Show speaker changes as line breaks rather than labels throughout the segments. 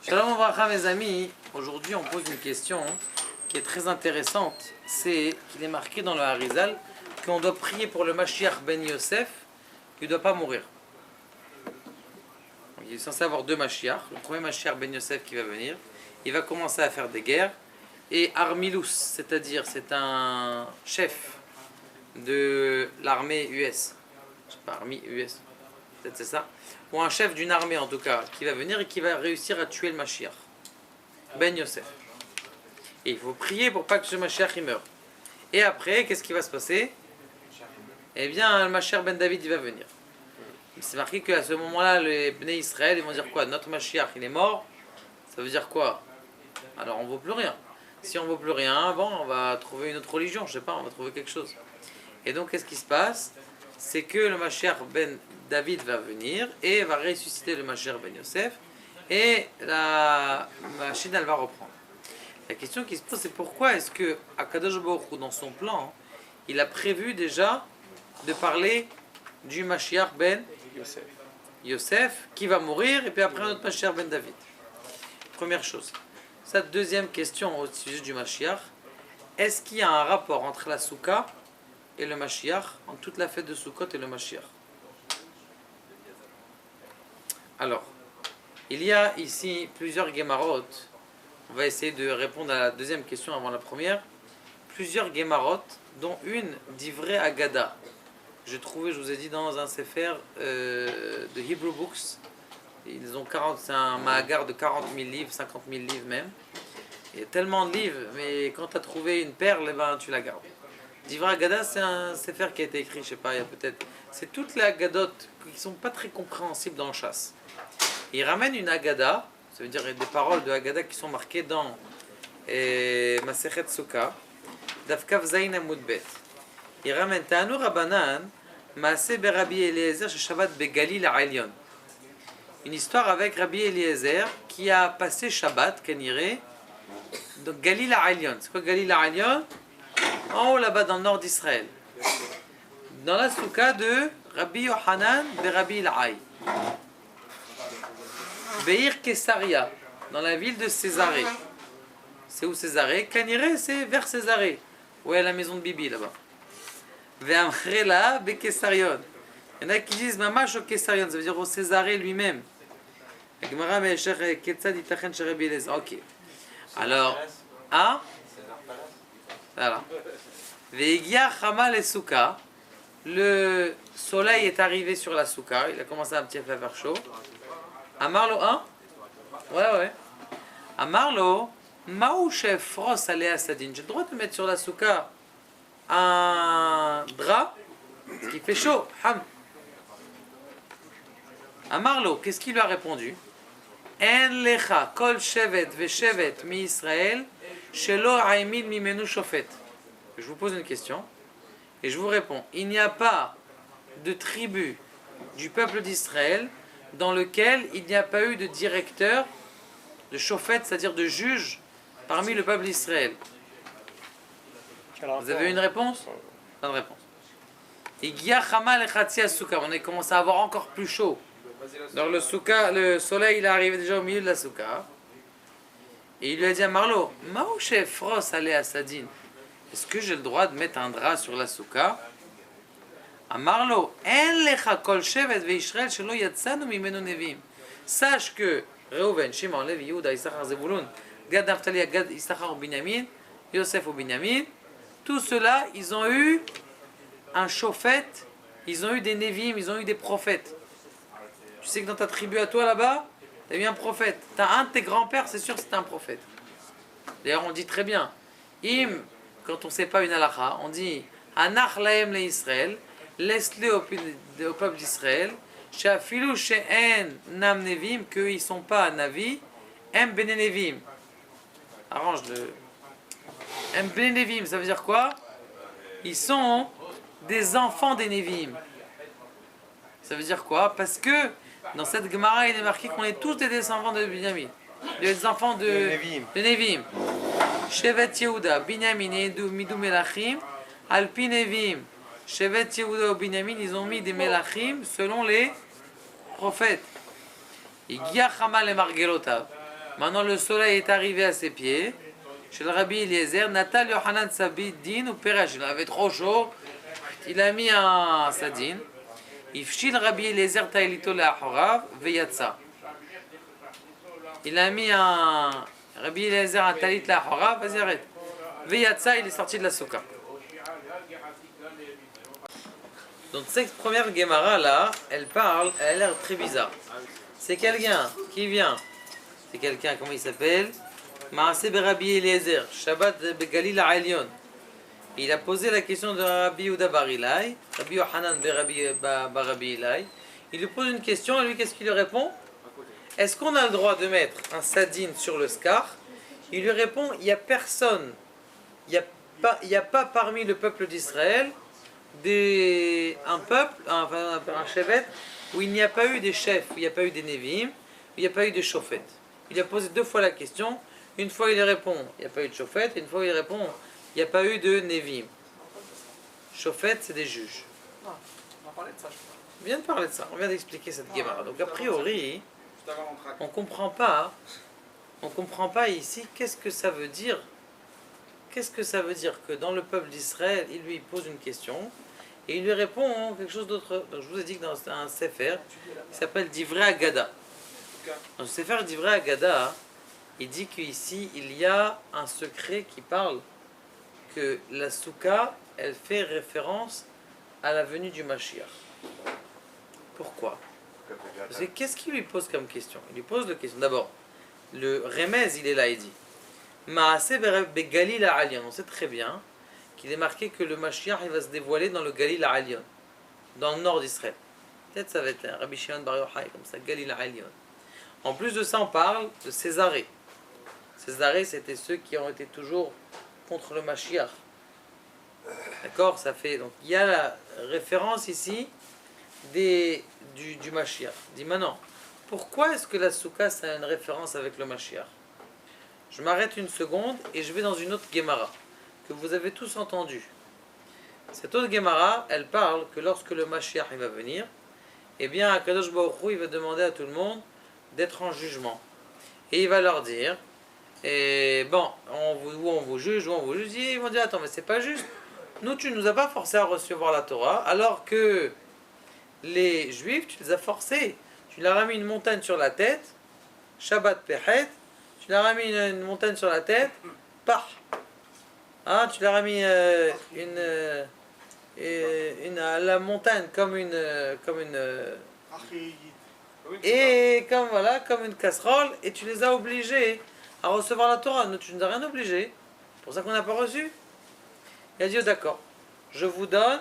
Shalom Avracha mes amis, aujourd'hui on pose une question qui est très intéressante, c'est qu'il est marqué dans le Harizal qu'on doit prier pour le Mashiach ben Yosef, qui ne doit pas mourir. Donc, il est censé avoir deux Mashiach, le premier Mashiach ben Yosef qui va venir, il va commencer à faire des guerres, et Armilus, c'est-à-dire c'est un chef de l'armée US, je sais pas, armée US, peut-être c'est ça, ou un chef d'une armée en tout cas, qui va venir et qui va réussir à tuer le Mashiach, Ben Yosef. Et il faut prier pour pas que ce Mashiach il meure. Et après, qu'est-ce qui va se passer? Eh bien, le Mashiach Ben David il va venir. C'est marqué qu'à ce moment-là, les Bnei Israël ils vont dire quoi? Notre Mashiach il est mort. Ça veut dire quoi? Alors on ne vaut plus rien. Si on ne vaut plus rien, bon, on va trouver une autre religion, je sais pas, on va trouver quelque chose. Et donc, qu'est-ce qui se passe? C'est que le Mashiach Ben David va venir et va ressusciter le Mashiach Ben Yosef et la machine elle va reprendre. La question qui se pose, c'est pourquoi est-ce que Akadosh Baruch Hu, dans son plan, il a prévu déjà de parler du Mashiach Ben Yosef qui va mourir et puis après un autre Mashiach Ben David. Première chose. Cette deuxième question au sujet du Mashiach, est-ce qu'il y a un rapport entre la Souka et le Mashiach, entre toute la fête de Sukkot et le Mashiach? Alors, il y a ici plusieurs Gemarot. On va essayer de répondre à la deuxième question avant la première. Plusieurs Gemarot, dont une d'Ivrei Agada. J'ai trouvé, je vous ai dit, dans un sefer de Hebrew Books. Ils ont 40, c'est un mahagar de 40 000 livres, 50 000 livres même. Il y a tellement de livres, mais quand tu as trouvé une perle, eh ben, tu la gardes. D'Ivrei Agada, c'est un sefer qui a été écrit, je sais pas, il y a peut-être... C'est toutes les agadotes qui sont pas très compréhensibles dans le chasse. Il ramène une agada, ça veut dire des paroles de agada qui sont marquées dans Masechet Sukkah, Davkav Zayin Amud Bet. Il ramène Ta'anu Rabbanan, Maaseh Berabi Eliezer, Shabbat Begalil Aelyon. Une histoire avec Rabbi Eliezer qui a passé Shabbat, Keniré, donc Galil Aelyon. C'est quoi Galil Aelyon? En haut là-bas dans le nord d'Israël. Dans la Souka de Rabbi Yohanan Berabi Ilai. Beir Kesaria, dans la ville de Césarée. C'est où Césarée? Kaniré, c'est vers Césarée. Où est la maison de Bibi là-bas. Ve'amchrela Bekesarion. Il y en a qui disent Mamash au Kesarion, ça veut dire au Césarée lui-même. Ok. Alors, hein? Voilà. Ve'egia Chamal et Souka. Le soleil est arrivé sur la Souka, il a commencé un petit peu à faire chaud. Amarlo, hein? Ouais. Amarlo, Maouche Fros Alea Sadine. J'ai le droit de mettre sur la Souka un drap qui fait chaud. Ham. Amarlo, qu'est-ce qu'il lui a répondu? En lecha kol shevet veshevet mi Israël shelo aimid mimenu shofet. Je vous pose une question. Et je vous réponds, il n'y a pas de tribu du peuple d'Israël dans lequel il n'y a pas eu de directeur, de chauffet, c'est-à-dire de juge, parmi le peuple d'Israël. Vous avez une réponse? Pas de réponse. On a commencé à avoir encore plus chaud. Alors le soleil il est arrivé déjà au milieu de la souka. Et il lui a dit à Marlo, Maouche Fros allez à Sadine. Est-ce que j'ai le droit de mettre un drap sur la souka? Amarlo, en lecha kol shevet ve'Israël shelo yatzanu mimenu nevim. Sache que Reuven, Shimon, Levi, Yehuda, Issachar, Zebulun, Gad, Naphtali, Gad, Issachar, Binyamin, Yosef ou Binyamin, tout cela, ils ont eu un chauffette, ils ont eu des nevim, ils ont eu des prophètes. Tu sais que dans ta tribu à toi là-bas, tu as eu un prophète. Tu as un de tes grands-pères, c'est sûr que c'est un prophète. D'ailleurs, on dit très bien, Im, quand on ne sait pas une halakha, on dit Anach laem le Israël, laisse-le au peuple d'Israël, Shafilou she'en nam nevim, qu'ils ne sont pas navi, em bene nevim. Arrange-le. Em bene nevim, ça veut dire quoi? Ils sont des enfants des nevim. Ça veut dire quoi? Parce que dans cette Gemara, il est marqué qu'on est tous des descendants de Binyamin, des enfants de Nevim. Shevet Yehuda, Binyamin et Midou Melachim, Alpi Nevim. Shevet Yehuda ou Binyamin, ils ont mis des Melachim selon les prophètes. Et Giachama les Margelotav. Maintenant, le soleil est arrivé à ses pieds. Chez le Rabbi Eliezer, Natal Yohanan Sabid Din ou Peresh. Il avait trop chaud. Il a mis un sadin. Ifshil Rabbi Eliezer Tailito Le'achorav Veyatsa. Il a mis un Rabbi Eliezer un talit Le'achorav. Vas-y, arrête. Veyatsa, il est sorti de la souka. Donc cette première Gemara là, elle parle, elle a l'air très bizarre. C'est quelqu'un qui vient. C'est quelqu'un, comment il s'appelle? Maaseh Rabbi Eliezer, Shabbat Begalil Alyon. Il a posé la question de Rabbi Yehuda Bar Ilai, Rabbi Yohanan Rabbi Ilai. Il lui pose une question et lui, qu'est-ce qu'il lui répond? Est-ce qu'on a le droit de mettre un sadin sur le scar? Il lui répond, il n'y a personne, il n'y a pas parmi le peuple d'Israël un peuple, enfin un chevet, où il n'y a pas eu des chefs, où il n'y a pas eu des nevim, où il n'y a pas eu des chauffettes. Il a posé 2 fois la question. Une fois il répond, il n'y a pas eu de chauffette. Une fois il répond, il n'y a pas eu de nevim. Chauffette, c'est des juges.
Non, on a parlé de ça, je crois.
On vient de parler de ça, on vient d'expliquer cette Gemara. Donc a priori,
Juste avant l'entracte.
on comprend pas ici qu'est-ce que ça veut dire. Qu'est-ce que ça veut dire que dans le peuple d'Israël, il lui pose une question et il lui répond quelque chose d'autre. Donc je vous ai dit que dans un sefer qui s'appelle Divrei Agada. Dans ce sefer Divrei Agada, il dit qu'ici il y a un secret qui parle que la souka, elle fait référence à la venue du Mashiach. Pourquoi? Parce que qu'est-ce qu'il lui pose comme question? Il lui pose la question. D'abord, le remez, il est là, il dit Maaseh Begalil Alyon. On sait très bien qu'il est marqué que le Mashiach il va se dévoiler dans le Galil Alyon, dans le nord d'Israël. Peut-être ça va être un Rabbi Shimon Bar Yochai, comme ça, Galil Alyon. En plus de ça, on parle de Césarée. Césarée, c'était ceux qui ont été toujours contre le Mashiach. D'accord? Ça fait. Donc, il y a la référence ici du Mashiach. Dis maintenant, pourquoi est-ce que la Souka, ça a une référence avec le Mashiach? Je m'arrête une seconde et je vais dans une autre Gemara que vous avez tous entendue. Cette autre Gemara, elle parle que lorsque le Mashiach il va venir, eh bien, Akadosh Baruch Hu, il va demander à tout le monde d'être en jugement. Et il va leur dire, et bon, on vous juge, ou on vous juge. Ils vont dire, attends, mais c'est pas juste. Nous, tu nous as pas forcé à recevoir la Torah, alors que les Juifs, tu les as forcés. Tu leur as mis une montagne sur la tête, Shabbat Pechet, tu leur as mis une montagne sur la tête, Pah. Hein, tu leur as mis la montagne comme une et comme une casserole, et tu les as obligés à recevoir la Torah. Nous, tu ne nous as rien obligé. C'est pour ça qu'on n'a pas reçu. Il a dit, oh, d'accord, je vous donne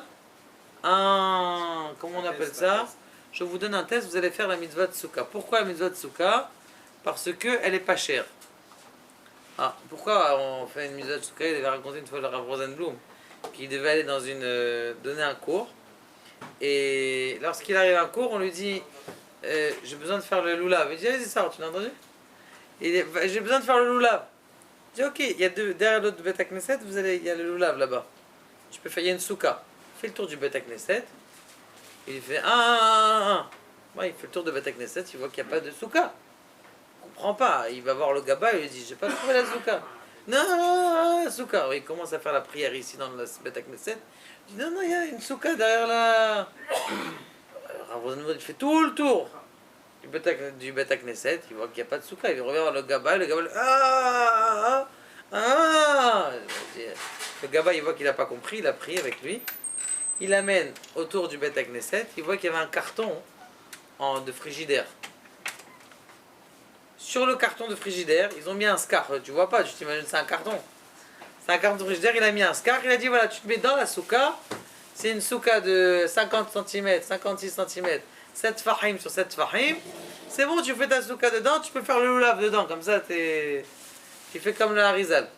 comment on appelle ça? Je vous donne un test, vous allez faire la mitzvah de Souka. Pourquoi la mitzvah de Souka? Parce qu'elle n'est pas chère. Ah, pourquoi on fait une mitzvah de Souka? Il devait raconter une fois le Rav Rosenblum qu'il devait aller dans donner un cours. Et lorsqu'il arrive à un cours, on lui dit j'ai besoin de faire le loulav. Il dit, allez, c'est ça, tu l'as entendu? J'ai besoin de faire le loulav. Il dit, ok, il y a derrière l'autre Bet Knesset, il y a le loulav là-bas. Tu peux faire, il y a une souka. Fais le tour du Bet Knesset. Il fait Ouais, il fait le tour de Bet Knesset, il voit qu'il n'y a pas de souka. Il ne comprend pas. Il va voir le gaba, il lui dit, j'ai pas trouvé la souka. Non, souka. Il commence à faire la prière ici dans le Bet Knesset. Il dit, non, il y a une souka derrière la. Il fait tout le tour du Bet Knesset, il voit qu'il n'y a pas de souka, il revient vers le gaba, le gaba il voit qu'il n'a pas compris, il a prié avec lui, il l'amène autour du Bet Knesset, il voit qu'il y avait un carton de frigidaire. Sur le carton de frigidaire, ils ont mis un scar, tu vois pas, tu t'imagines, c'est un carton. C'est un carton de frigidaire, il a mis un scar, il a dit voilà, tu te mets dans la souka. C'est une souka de 50 cm, 56 cm, 7 fahim sur 7 fahim. C'est bon, tu fais ta souka dedans, tu peux faire le loulav dedans, comme ça tu fais comme le harizal.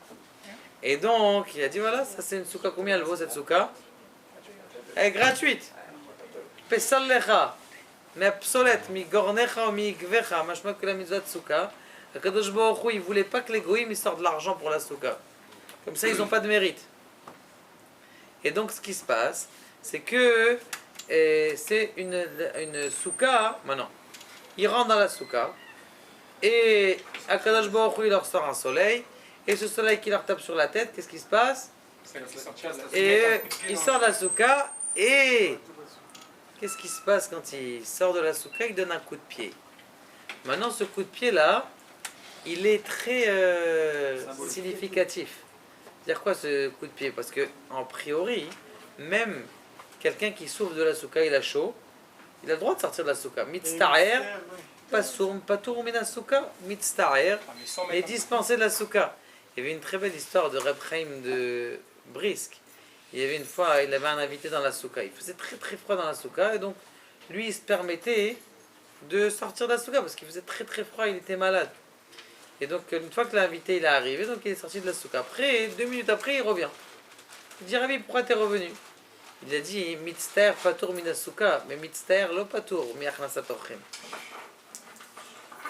Et donc, il a dit voilà, ça c'est une souka, combien elle vaut cette souka? Elle est gratuite. Pesallecha, mi psolet, mi gornecha, mi gvecha, machma que la mitzvah de souka. Akadosh Baruch Hu, il voulait pas que les goïms ils sortent de l'argent pour la souka. Comme ça, ils n'ont pas de mérite. Et donc ce qui se passe, c'est que c'est une souka. Maintenant, il rentre dans la souka et Akadosh Baruch Hu, il leur sort un soleil, et ce soleil qui leur tape sur la tête, qu'est-ce qui se passe? Et il sort de la souka, et qu'est-ce qui se passe quand il sort de la souka? Il donne un coup de pied. Maintenant, ce coup de pied-là, il est très significatif. C'est-à-dire quoi ce coup de pied? Parce que, en priori, même quelqu'un qui souffre de la souka, il a chaud, il a le droit de sortir de la souka. Mitzta'er, patour min souka, mitzta'er, et dispensé de la souka. Il y avait une très belle histoire de Reb Chaim de Brisk. Il y avait une fois, il avait un invité dans la souka. Il faisait très très froid dans la souka, et donc lui, il se permettait de sortir de la souka parce qu'il faisait très très froid, il était malade. Et donc, une fois que l'invité il est arrivé, donc il est sorti de la souka. Après, 2 minutes après, il revient. Il dit Rabbi, pourquoi t'es revenu? Il a dit Mitzter patour min souka, mais mitzter lo patour mi achnasat orchim.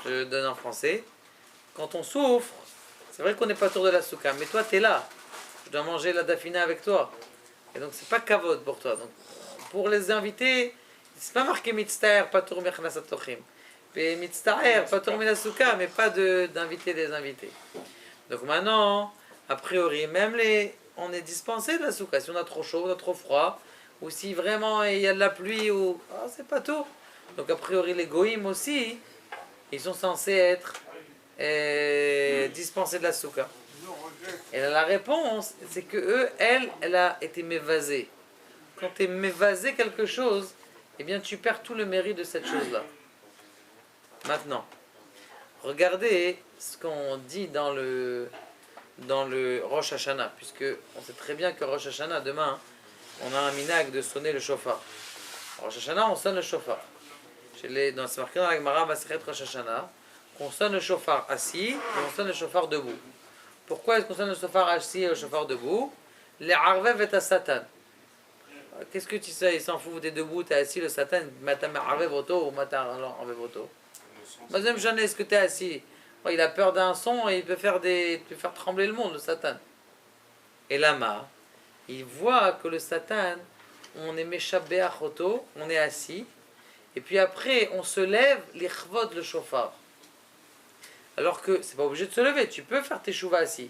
Je donne en français. Quand on souffre, c'est vrai qu'on n'est pas tour de la souka, mais toi t'es là. Je dois manger la dafina avec toi. Et donc c'est pas kavod pour toi. Donc pour les invités, c'est pas marqué mitzter patour mi achnasat orchim. Et mitzter patour min souka, mais pas d'inviter des invités. Donc maintenant, a priori, même on est dispensé de la souka. Si on a trop chaud, on a trop froid, ou si vraiment il y a de la pluie, ou c'est pas tout. Donc a priori les goïms aussi, ils sont censés être dispensés de la souka. Et la réponse, c'est que elle a été mévasée. Quand tu es mévasé quelque chose, eh bien tu perds tout le mérite de cette chose-là. Maintenant, regardez ce qu'on dit dans le Rosh Hashanah, puisque on sait très bien que Rosh Hashanah, demain, on a un minag de sonner le shofar. Rosh Hashanah, on sonne le shofar. Dans ce marqué dans la Gemara Masechet Rosh Hashanah, on sonne le shofar assis et on sonne le shofar debout. Pourquoi est-ce qu'on sonne le shofar assis et le shofar debout? Les arvev et à Satan. Qu'est-ce que tu sais? Il s'en fout, t'es debout, t'es assis, le Satan, matam arvev auto ou matam arvev auto. Mazem jamais, est-ce que t'es assis? Il a peur d'un son et il peut faire trembler le monde, le Satan. Et Lama, il voit que le Satan, on est Meshabéach auto, on est assis, et puis après on se lève, l'Ichvod le shofar. Alors que c'est pas obligé de se lever, tu peux faire tes chouvas assis.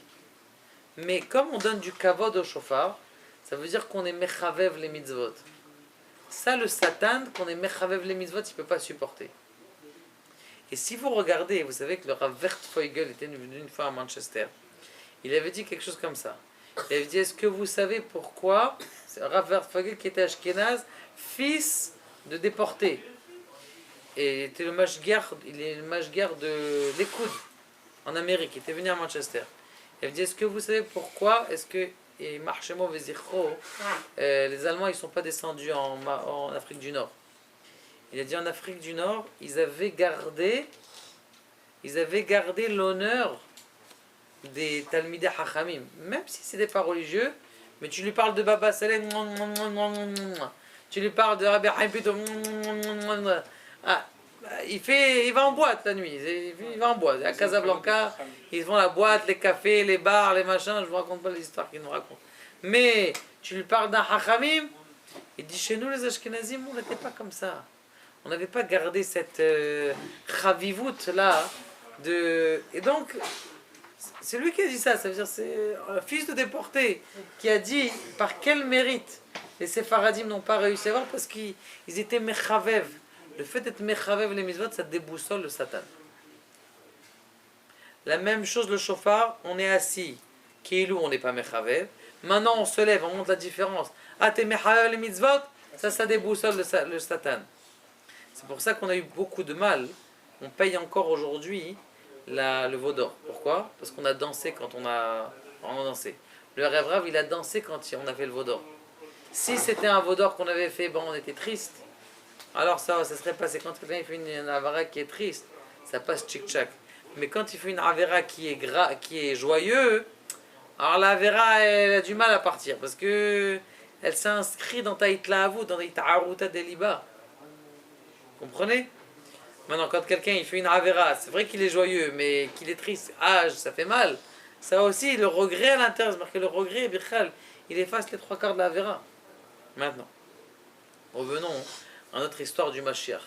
Mais comme on donne du kavod au shofar, ça veut dire qu'on est mechavev les mitzvot. Ça, le Satan, qu'on est mechavev les mitzvot, il peut pas supporter. Et si vous regardez, vous savez que le Rav Wertfeugel était venu une fois à Manchester. Il avait dit quelque chose comme ça. Il avait dit, est-ce que vous savez pourquoi Rav Wertfeugel qui était Ashkenaz, fils de déporté, et il était le mashguer de l'Écoud en Amérique, il était venu à Manchester. Il avait dit, est-ce que vous savez pourquoi est-ce que et Marchemo Vezichro, les Allemands ils sont pas descendus en Afrique du Nord? Il a dit en Afrique du Nord, ils avaient gardé l'honneur des Talmidei Hachamim, même si c'était pas religieux, mais tu lui parles de Baba Salem, tu lui parles de Rabbi Haim plutôt, il va en boîte la nuit, il va en boîte. À Casablanca, ils font la boîte, les cafés, les bars, les machins, je vous raconte pas les histoires qu'ils nous racontent. Mais tu lui parles d'un Hachamim, il dit chez nous les Ashkenazim, on n'était pas comme ça. On n'avait pas gardé cette chavivout là et donc c'est lui qui a dit ça. Ça veut dire c'est un fils de déporté qui a dit par quel mérite les séfaradim n'ont pas réussi à voir parce qu'ils étaient mechavev. Le fait d'être mechavev les mitzvot, ça déboussole le Satan. La même chose le shofar, on est assis, kielou on n'est pas mechavev. Maintenant on se lève, on montre la différence. Ah t'es mechavev les mitzvot, ça déboussole le Satan. C'est pour ça qu'on a eu beaucoup de mal. On paye encore aujourd'hui le veau d'or. Pourquoi? Parce qu'on a dansé quand on a dansé. Le Rav Rav, il a dansé quand on a fait le veau d'or. Si c'était un veau d'or qu'on avait fait, on était triste. Alors ça serait passé. Quand quelqu'un fait une avera qui est triste, ça passe tchic-tchac. Mais quand il fait une avera qui est joyeux, alors la avera, elle a du mal à partir. Parce que elle s'inscrit dans ta itlaavut, dans ta ita'aruta deliba. Comprenez? Maintenant, quand quelqu'un il fait une avera, c'est vrai qu'il est joyeux, mais qu'il est triste, ça fait mal. Ça aussi, le regret à l'intérieur, c'est marqué le regret, il efface les 3/4 de la avera. Maintenant, revenons à notre histoire du Mashiach.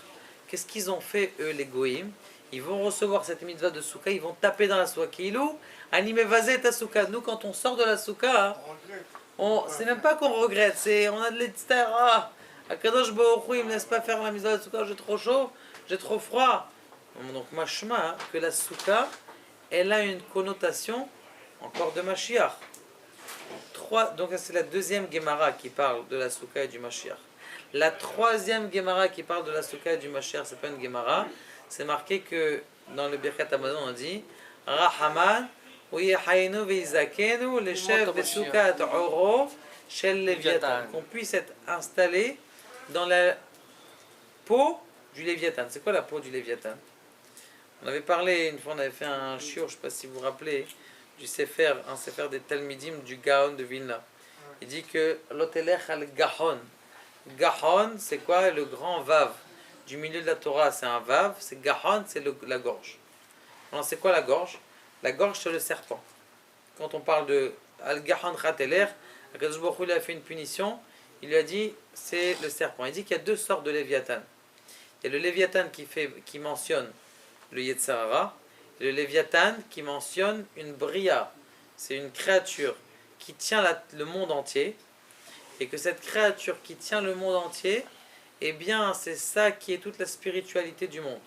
Qu'est-ce qu'ils ont fait, eux, les Goïms? ils vont recevoir cette mitzvah de souka, ils vont taper dans la souka. Kilou, animé vazé ta souka. Nous, quand on sort de la souka, c'est même pas qu'on regrette, on a de l'extérieur. Ah, Akadosh Baruch Hu, il me laisse pas faire la mitzvah de souka, j'ai trop chaud, j'ai trop froid. Donc, machma, que la souka, elle a une connotation encore de Mashiach. Donc, c'est la deuxième Gemara qui parle de la souka et du Mashiach. La troisième Gemara qui parle de la souka et du Mashiach, c'est pas une Gemara, c'est marqué que dans le Birkat Hamazon on dit Rahaman Uyehayenu Veizakenu le chef de Soukat Oro Shel Léviathan, qu'on puisse être installé dans la peau du Léviathan. C'est quoi la peau du Léviathan? On avait parlé, une fois on avait fait un shiur, je ne sais pas si vous vous rappelez, du Sefer, un Sefer des Talmidim du Gaon de Vilna. Il dit que Lotelech al Gahon. Gahon, c'est quoi? Le grand Vav. Du milieu de la Torah, c'est un Vav. C'est Gahon, c'est la gorge. Alors, c'est quoi la gorge? La gorge, c'est le serpent. Quand on parle de al Gahon Chateler, Akadosh Baruch Hu, il a fait une punition. Il lui a dit, c'est le serpent. Il dit qu'il y a deux sortes de Léviathan. Il y a le Léviathan qui mentionne le Yetzer Hara, et le Léviathan qui mentionne une Bria. C'est une créature qui tient le monde entier, et que cette créature qui tient le monde entier, eh bien, c'est ça qui est toute la spiritualité du monde.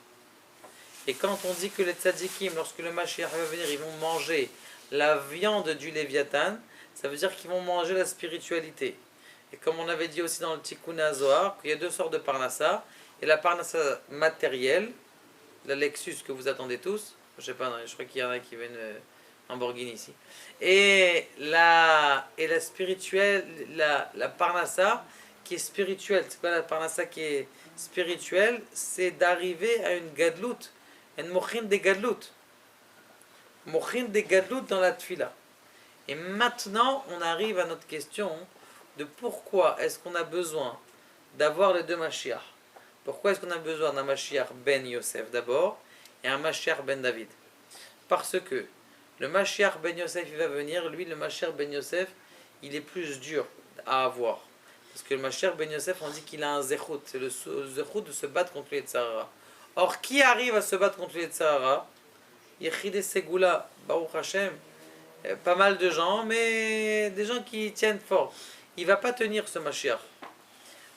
Et quand on dit que les tzadikim, lorsque le Mashiach va venir, ils vont manger la viande du Léviathan, ça veut dire qu'ils vont manger la spiritualité. Et comme on avait dit aussi dans le Tikkun HaZohar, qu'il y a deux sortes de parnassa, et la parnassa matérielle, la Lexus que vous attendez tous, je sais pas, je crois qu'il y en a qui viennent en Lamborghini ici, et la spirituelle, la parnassa qui est spirituelle. C'est quoi la parnassa qui est spirituelle? C'est d'arriver à une gadlout, une mochin de gadlout, dans la tfila. Et maintenant on arrive à notre question de pourquoi est-ce qu'on a besoin d'avoir les deux Mashiach. Pourquoi est-ce qu'on a besoin d'un Mashiach ben Yosef d'abord et un Mashiach ben David? Parce que le Mashiach ben Yosef il va venir, lui le Mashiach ben Yosef il est plus dur à avoir. Parce que le Mashiach ben Yosef on dit qu'il a un zechut, c'est le zechut de se battre contre les Tzahara. Or qui arrive à se battre contre les Tzahara? Yechide Segula, Baruch Hashem, pas mal de gens, mais des gens qui tiennent fort. Il va pas tenir ce Mashiach.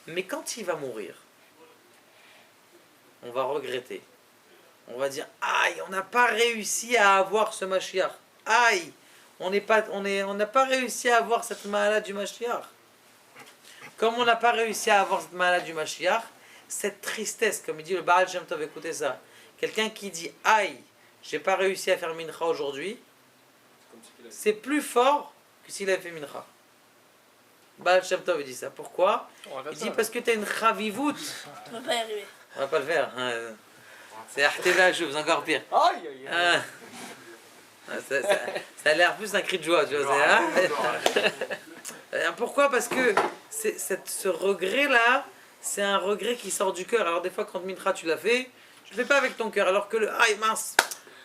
Mais quand il va mourir, on va regretter. On va dire, aïe, on n'a pas réussi à avoir ce Mashiach. Aïe, on n'a pas réussi à avoir cette maladie du Mashiach. Comme on n'a pas réussi à avoir cette maladie du Mashiach, cette tristesse, comme il dit le Baal Shem Tov, écoutez ça. Quelqu'un qui dit, aïe, j'ai pas réussi à faire mincha aujourd'hui, c'est plus fort que s'il avait fait mincha. Baal Shem Tov dit ça. Pourquoi? Il dit parce que tu as une chavivout.
On va pas y arriver.
On va pas le faire. C'est Arteva Chouv, encore pire. Ça a l'air plus un cri de joie, tu vois. Pourquoi? Parce que ce regret-là, c'est un regret qui sort du cœur. Alors des fois, quand mincha tu l'as fait, tu le fais pas avec ton cœur. Alors que aïe mince,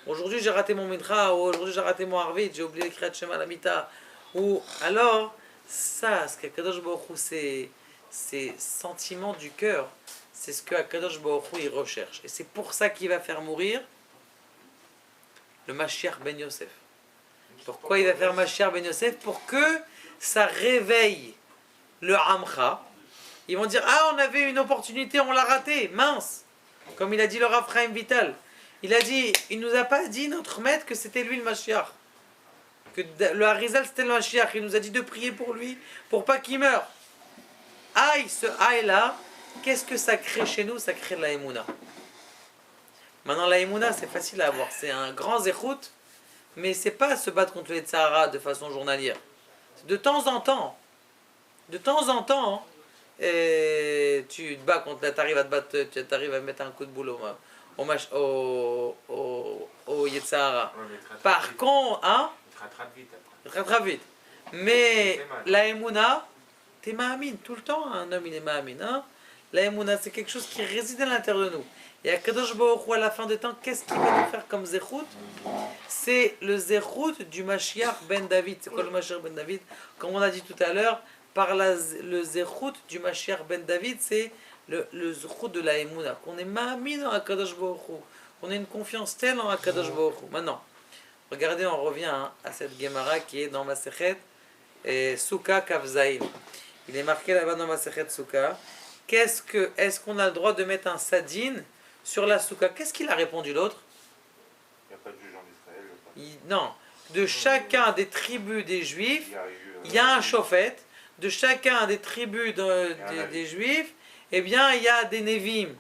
aujourd'hui j'ai raté mon mincha, ou aujourd'hui j'ai raté mon arvit, j'ai oublié l'écrit de Shema la mita. Ou alors, ça, ce qu'Akadosh Baruch Hu, c'est sentiment du cœur. C'est ce que Akadosh Baruch Hu il recherche. Et c'est pour ça qu'il va faire mourir le Mashiach ben Yosef. Pourquoi il va faire Mashiach ben Yosef? Pour que ça réveille le Amcha. Ils vont dire, ah, on avait une opportunité, on l'a raté, mince. Comme il a dit le Rav Chaim Vital. Il a dit, il nous a pas dit, notre maître, que c'était lui le Mashiach. Que le Harizal c'était le Mashiach. Il nous a dit de prier pour lui, pour pas qu'il meure. Aïe, ce aïe là, qu'est-ce que ça crée chez nous? Ça crée de la Emouna. Maintenant, la Emouna, c'est facile à avoir. C'est un grand zéchout, mais c'est pas se battre contre les Tzahara de façon journalière. De temps en temps, et tu te bats contre, tu arrives à te battre, tu arrives à mettre un coup de boule au Yetzahara. Par contre, hein? Il te rattrape vite. Mais la Emouna, t'es ma'amin tout le temps, un homme il est ma'amin. Hein? La Emouna, c'est quelque chose qui réside à l'intérieur de nous. Et à Kadosh Baruch Hu, à la fin des temps, qu'est-ce qu'il va nous faire comme zéchout? C'est le zéchout du Mashiach ben David. C'est quoi le Mashiach ben David? Comme on a dit tout à l'heure, par le zéchout du Mashiach ben David, c'est le zéchout de la Emouna. Qu'on est ma'amin à Kadosh Baruch Hu, On a une confiance telle en Akadosh Baruch Hu. Maintenant, regardez, on revient à cette Gemara qui est dans Masechet et Souka Kavzaïm. Il est marqué là-bas dans Masechet Souka. Est-ce qu'on a le droit de mettre un sadine sur la Souka? Qu'est-ce qu'il a répondu l'autre?
Il n'y a pas de juge en Israël.
Non. De chacun des tribus des Juifs, il y a un chauffet. De chacun des tribus des Juifs, eh bien, il y a des Névim.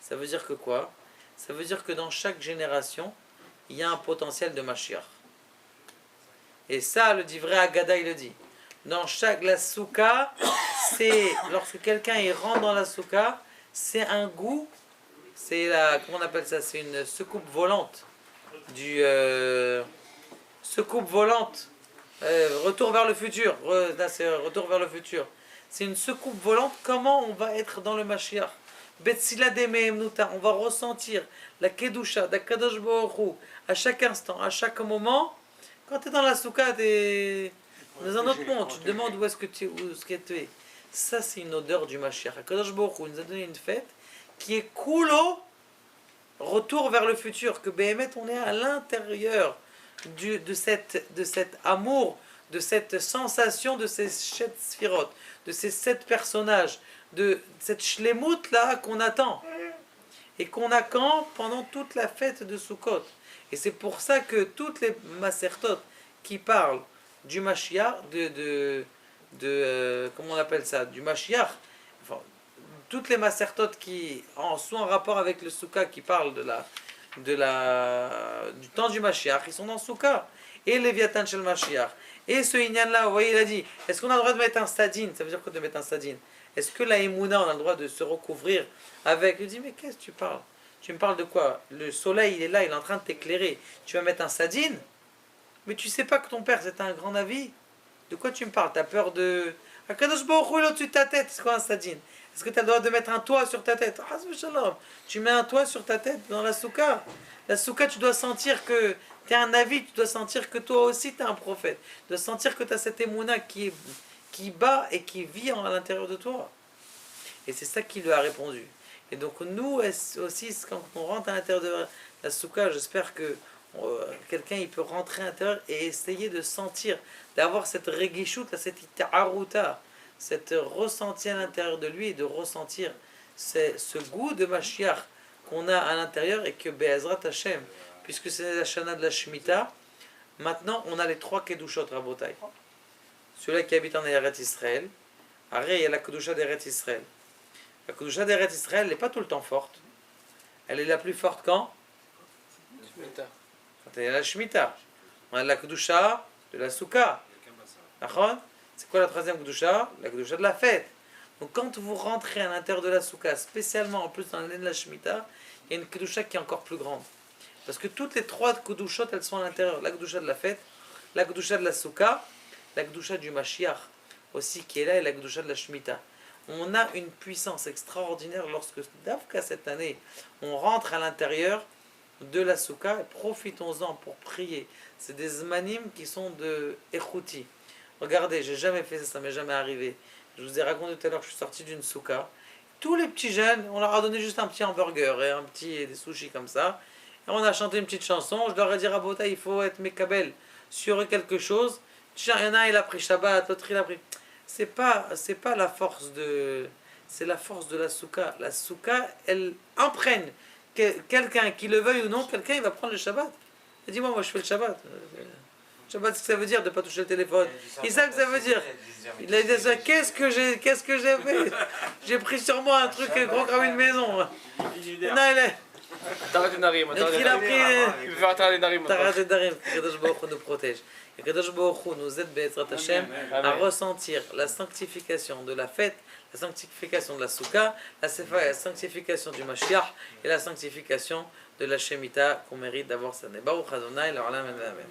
Ça veut dire que quoi? Ça veut dire que dans chaque génération, il y a un potentiel de Mashiach. Et ça, le dit vrai Agada, il le dit. Dans la souka, c'est lorsque quelqu'un il rentre dans la souka, c'est un goût, c'est comment on appelle ça? C'est une secoupe volante. Secoupe volante. Retour vers le futur. Là, c'est retour vers le futur. C'est une secoupe volante. Comment on va être dans le Mashiach? Betsila Demehemnuta. On va ressentir la Kedusha, d'Akadosh Baruch Hu, à chaque instant, à chaque moment. Quand tu es dans la souka, tu es dans un autre monde. Tu te demandes où est-ce que tu es. Ça, c'est une odeur du Mashiach. Akadosh Baruch Hu nous a donné une fête qui est kulo, retour vers le futur. Que Béhémet, on est à l'intérieur de cet amour, de cette sensation de ces 7 sphirotes, de ces 7 personnages, de cette shlemut là qu'on attend et qu'on a pendant toute la fête de Sukkot. Et c'est pour ça que toutes les masertot qui parlent du Mashiach, comment on appelle ça, du Mashiach, enfin, toutes les masertot qui sont en rapport avec le Sukkah, qui parlent du temps du Mashiach, ils sont dans Sukkah. Et Léviathan shel Mashiach. Et ce Inyan là, vous voyez, il a dit, est-ce qu'on a le droit de mettre un stadine? Ça veut dire quoi de mettre un stadine? Est-ce que la Emouna, on a le droit de se recouvrir avec? Il dit, mais qu'est-ce que tu parles? Tu me parles de quoi? Le soleil, il est là, il est en train de t'éclairer. Tu vas mettre un sadine? Mais tu sais pas que ton père, c'est un grand avis? De quoi tu me parles? Tu as peur de... Akadosh Baruch Hu est au-dessus de ta tête. C'est quoi un sadine? Est-ce que tu as le droit de mettre un toit sur ta tête? Tu mets un toit sur ta tête dans la souka. La souka, tu dois sentir que tu es un avis, tu dois sentir que toi aussi tu es un prophète. Tu dois sentir que tu as cette émouna qui bat et qui vit à l'intérieur de toi. Et c'est ça qu'il lui a répondu. Et donc nous aussi, quand on rentre à l'intérieur de la souka, j'espère que quelqu'un il peut rentrer à l'intérieur et essayer de sentir, d'avoir cette regishout, cette ita'aruta, cette ressenti à l'intérieur de lui et de ressentir ce goût de Mashiach qu'on a à l'intérieur et que Be'ezrat Hashem, puisque c'est la Shana de la Shemitah, maintenant on a les 3 Kedushot Rabotai. Celui-là qui habite en Eretz Israël, après il y a la Kedusha d'Eretz Israël. La Kedusha d'Eretz Israël, elle n'est pas tout le temps forte. Elle est la plus forte quand il y a la Shemitah. On a la Kedusha de la Souka. C'est quoi la 3e Kedusha? La Kedusha de la fête. Donc quand vous rentrez à l'intérieur de la Souka, spécialement en plus dans l'année de la Shemitah, il y a une Kedusha qui est encore plus grande. Parce que toutes les 3 Kedushot, elles sont à l'intérieur. La Kedusha de la fête, la Kedusha de la Souka, la Kedusha du Mashiach aussi qui est là et la Kedusha de la Shemitah. On a une puissance extraordinaire lorsque, d'Afka cette année, on rentre à l'intérieur de la Souka et profitons-en pour prier. C'est des zmanim qui sont de Echouti. Regardez, j'ai jamais fait ça, ça m'est jamais arrivé. Je vous ai raconté tout à l'heure que je suis sorti d'une Souka. Tous les petits jeunes, on leur a donné juste un petit hamburger et des sushis comme ça. Et on a chanté une petite chanson. Je leur ai dit, Rabota, il faut être mekabel sur quelque chose. Il y en a, il a pris Shabbat, l'autre il a pris... C'est pas la force de... C'est la force de la souka. La souka, elle imprègne quelqu'un, qui le veuille ou non, quelqu'un il va prendre le Shabbat. Il dit, moi je fais le Shabbat. Shabbat, ce que ça veut dire de ne pas toucher le téléphone. Il sait ce que ça veut dire. Il a dit, qu'est-ce que j'ai fait? J'ai pris sur moi un truc gros comme une maison. Non,
T'arrêtes les narines.
il a pris...
Il veut faire les narines.
T'arrêtes les narines. Kadosh Baruch Hu nous protège. Et Kadosh Baruch Hu nous aide Be'ezrat Hashem à ressentir la sanctification de la fête, la sanctification de la Souka, la sanctification du Mashiach et la sanctification de la Shemitah qu'on mérite d'avoir cette année. Baruch Adonai, l'Olam, Amen.